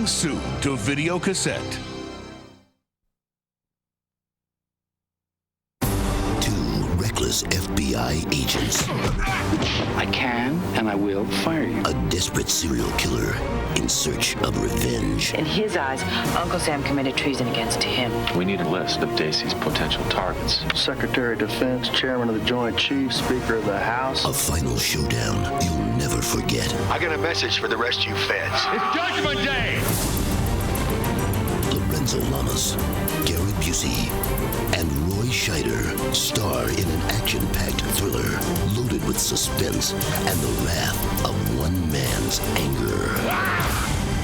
soon to Videocassette. Reckless FBI agents. I can and I will fire you. A desperate serial killer in search of revenge. In his eyes, Uncle Sam committed treason against him. We need a list of Dacey's potential targets. Secretary of Defense, Chairman of the Joint Chiefs, Speaker of the House. A final showdown you'll never forget. I got a message for the rest of you feds. It's Judgment Day! Lorenzo Lamas, Gary Busey, and Roy Scheider star in an action-packed thriller loaded with suspense and the wrath of one man's anger.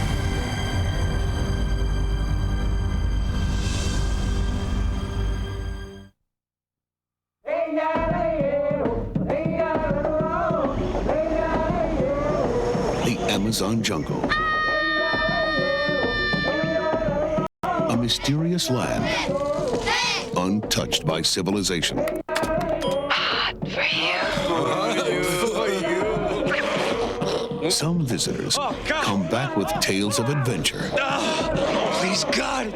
The Amazon jungle. A mysterious land untouched by civilization. Hot for you. Some visitors come back with tales of adventure. Please, God!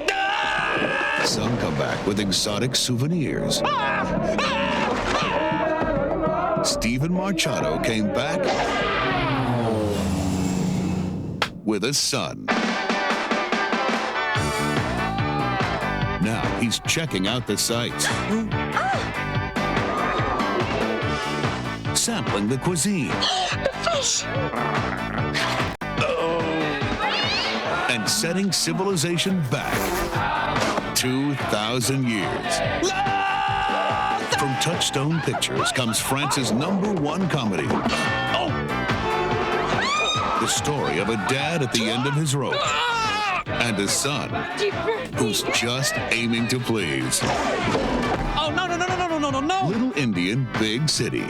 Some come back with exotic souvenirs. Stephen Marchado came back with a son. Now he's checking out the sights. Sampling the cuisine. The fish. And setting civilization back 2,000 years. From Touchstone Pictures comes France's #1 comedy. The story of a dad at the end of his rope and a son who's just aiming to please. Oh, no. Little Indian, big city.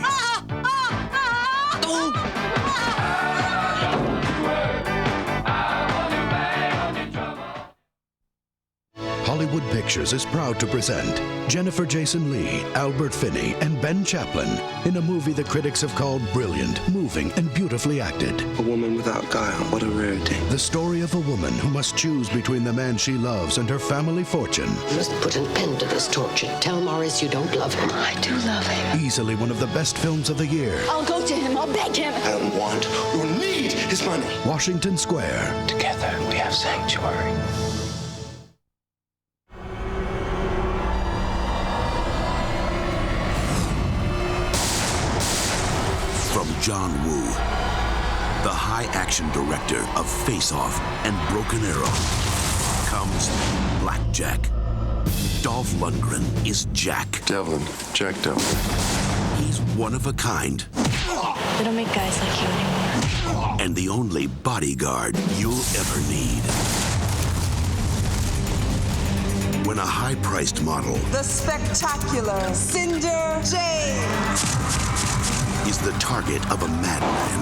Hollywood Pictures is proud to present Jennifer Jason Leigh, Albert Finney, and Ben Chaplin in a movie the critics have called brilliant, moving, and beautifully acted. A woman without guile, what a rarity. The story of a woman who must choose between the man she loves and her family fortune. You must put an end to this torture. Tell Morris you don't love him. I do love him. Easily one of the best films of the year. I'll go to him. I'll beg him. I don't want or need his money. Washington Square. Together we have sanctuary. From John Woo, the high-action director of Face Off and Broken Arrow, comes Blackjack. Dolph Lundgren is Jack. Devlin, Jack Devlin. He's one of a kind. They don't make guys like you anymore. And the only bodyguard you'll ever need. When a high-priced model The spectacular Cinder James is the target of a madman,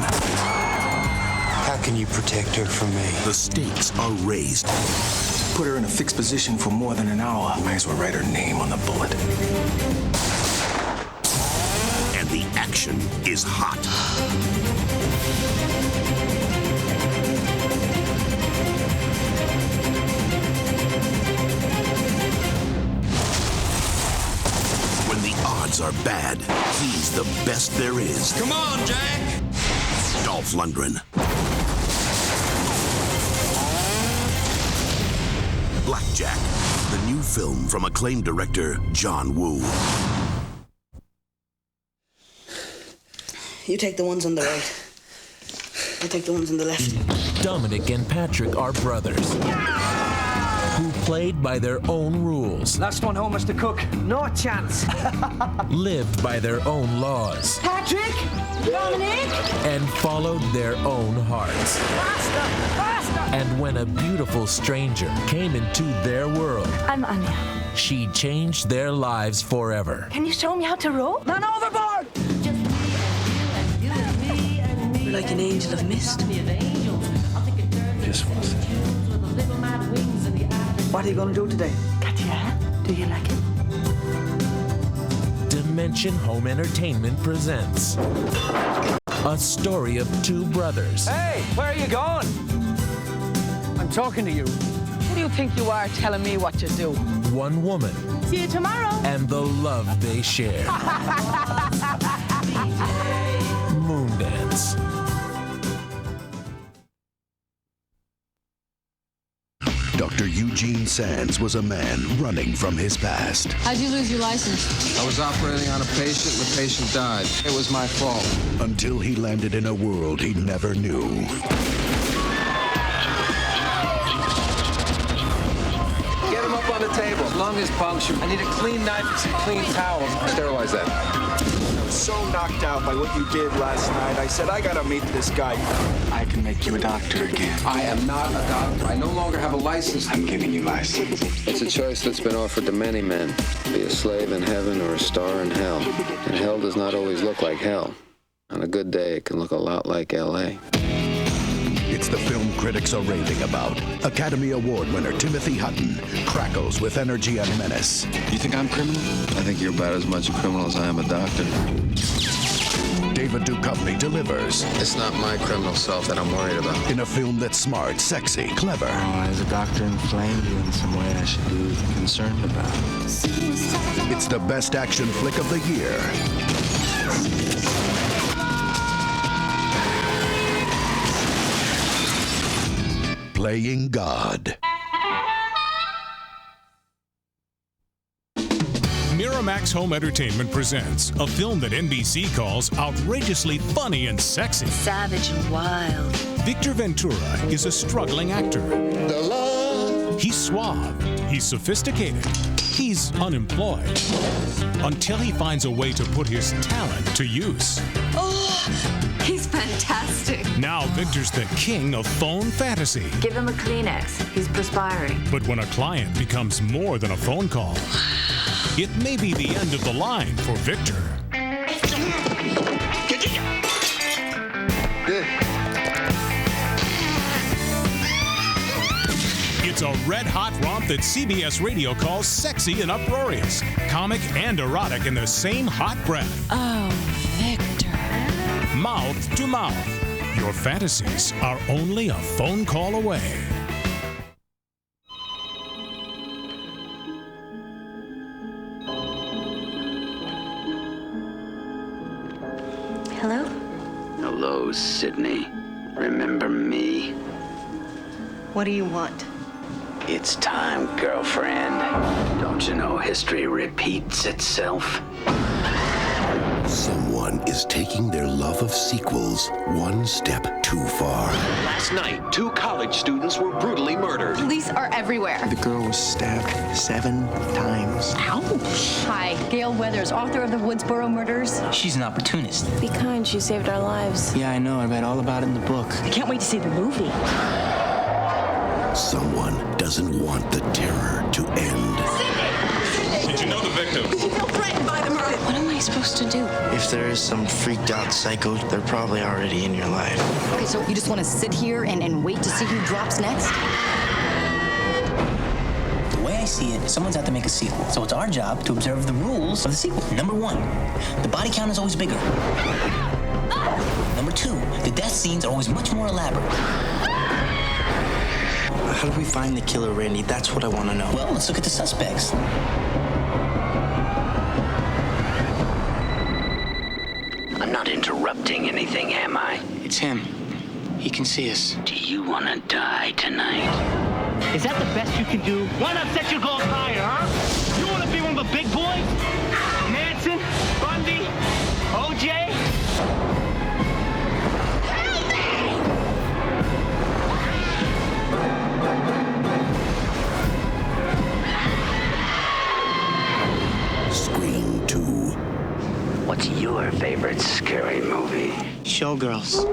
How can you protect her from me? the stakes are raised. Put her in a fixed position for more than an hour. Might as well write her name on the bullet. And the action is hot. When the odds are bad, he's the best there is. Come on, Jack! Dolph Lundgren. Blackjack, the new film from acclaimed director John Woo. You take the ones on the right. I take the ones on the left. Dominic and Patrick are brothers who played by their own rules. Last one home is to cook. No chance. Lived by their own laws. Patrick! Dominic! And followed their own hearts. Faster! And when a beautiful stranger came into their world, I'm Anya. she changed their lives forever. Can you show me how to roll? None overboard! You're like an angel of mist. Just one second. What are you going to do today? Katya, do you like it? Dimension Home Entertainment presents a story of two brothers Hey, where are you going? I'm I'm talking to you. Who do you think you are telling me what to do? One woman. See you tomorrow. And the love they share. Moondance. Dr. Eugene Sands was a man running from his past. How'd you lose your license? I was operating on a patient and the patient died. It was my fault. Until he landed in a world he never knew. Get him up on the table. Lung is punctured. I need a clean knife and some clean towels. Sterilize that. I was so knocked out by what you did last night. I said, I gotta meet this guy. I can make you a doctor again. I am not a doctor. I no longer have a license. I'm giving you license. It's a choice that's been offered to many men. Be a slave in heaven or a star in hell. And hell does not always look like hell. On a good day, it can look a lot like L.A. It's the film critics are raving about. Academy Award winner Timothy Hutton crackles with energy and menace. You think I'm criminal? I think you're about as much a criminal as I am a doctor. David Duchovny delivers. It's not my criminal self that I'm worried about. In a film that's smart, sexy, clever. As a doctor inflamed you in some way I should be concerned about. It's the best action flick of the year. Playing God. Miramax Home Entertainment presents a film that NBC calls outrageously funny and sexy. Savage and wild. Victor Ventura is a struggling actor. He's suave. He's sophisticated. He's unemployed. Until he finds a way to put his talent to use. Oh, he's fantastic. Now Victor's the king of phone fantasy. Give him a Kleenex. He's perspiring. But when a client becomes more than a phone call, it may be the end of the line for Victor. It's a red-hot romp that CBS Radio calls sexy and uproarious, comic and erotic in the same hot breath. Oh, Victor. Mouth to mouth. Your fantasies are only a phone call away. Hello? Hello, Sydney. Remember me? What do you want? It's time, girlfriend. Don't you know history repeats itself? Someone is taking their love of sequels one step too far. Last night, 2 college students were brutally murdered. Police are everywhere. The girl was stabbed 7 times. Ouch. Hi, Gail Weathers, author of the Woodsboro murders. She's an opportunist. Be kind, she saved our lives. Yeah, I know. I read all about it in the book. I can't wait to see the movie. Someone doesn't want the terror to end. Did you know the victim? Did you feel threatened by the murder? What am I supposed to do? If there is some freaked out psycho, they're probably already in your life. Okay, so you just want to sit here and wait to see who drops next? The way I see it, someone's out to make a sequel. So it's our job to observe the rules of the sequel. Number 1, the body count is always bigger. Number 2, the death scenes are always much more elaborate. How do we find the killer, Randy? That's what I want to know. Well, let's look at the suspects. I'm not interrupting anything, am I? It's him. He can see us. Do you want to die tonight? Is that the best you can do? Why not set your goals higher, huh? You want to be one of the big boys? Manson? Bundy? OJ? Scream 2. What's your favorite scary movie? Showgirls.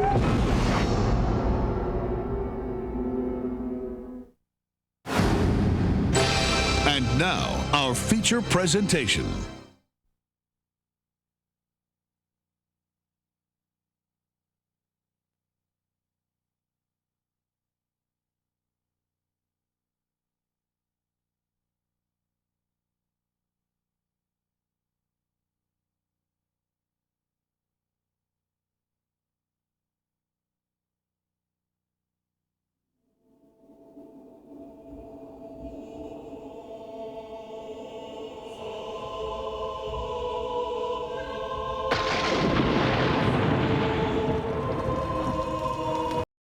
And now, our feature presentation.